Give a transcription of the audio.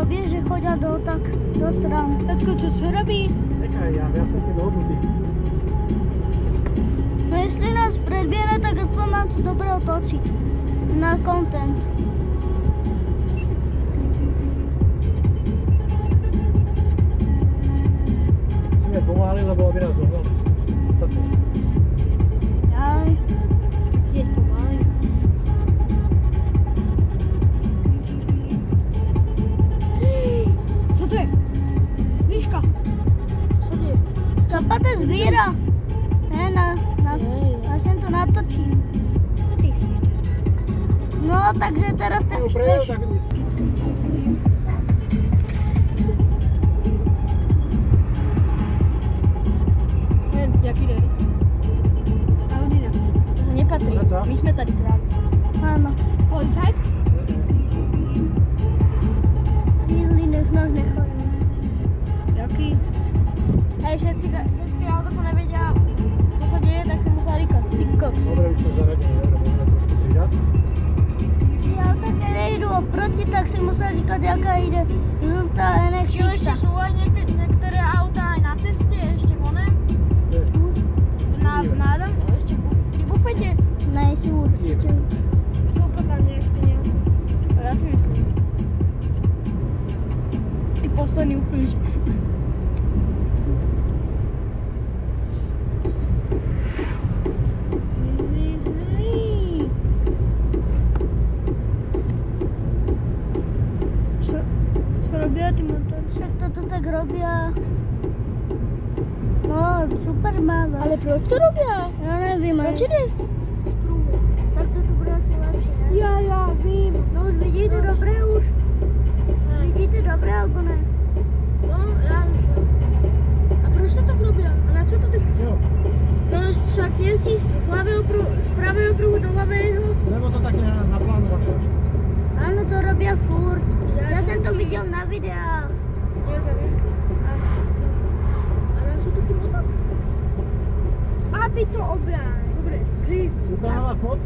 vieš, že chodia do strán. Tatko, čo robí? Nechaj, ja som s tým dohodnutý. No jestli nás predbiehne, tak aspoň nám to dobre otočiť. Na content. Musíme pomáhali, lebo aby nás dohnal. Ostatný. Aj. Je pomaly. Co to je? Líška. Co to je? Zapate zvíra. Ne, ja sem to natočím. Ty si. No, takže teraz Ty tak ho prejel, tak nic. Jaký den? Audina. To nepatrí. My sme tady práve. áno. Policajt? Jízli, nech nás nechodí. Jaký? Hej, všetky auto, co nevedia, co sa deje, tak sa musia rýkať. Ty koks. Dobre, už som zaradil, dobre, môžeme trošku pridať. Ja také nejdu oproti, tak si musel říkať, jaká ide žltá NX. Čo ešte sú aj niektoré auta aj na ceste, ešte oné? Ešte pri bufete? Ne, si určite. Sú podľa mňa ešte nie. Ja si myslím. Ty posledný úplne. Co robia ty motor? Však toto tak robia. No, super máva. Ale proč to robia? Ja nevím. Proč ide z průvodu? Tak toto bude asi lepšie, ne? Ja vím. No už vidíte dobre už? Vidíte dobre, alebo ne? No, ja už jo. A proč to tak robia? A na čo to tak? Jo, No, však jezdí z pravého pruhu do ľavého. lebo to tak naplánované až. Áno, to robia furt. Ja som to videl na videách. Neviem. A na čo to ty motor? Aby to obrán. Dobre, klid. Ľúbia na vás moc?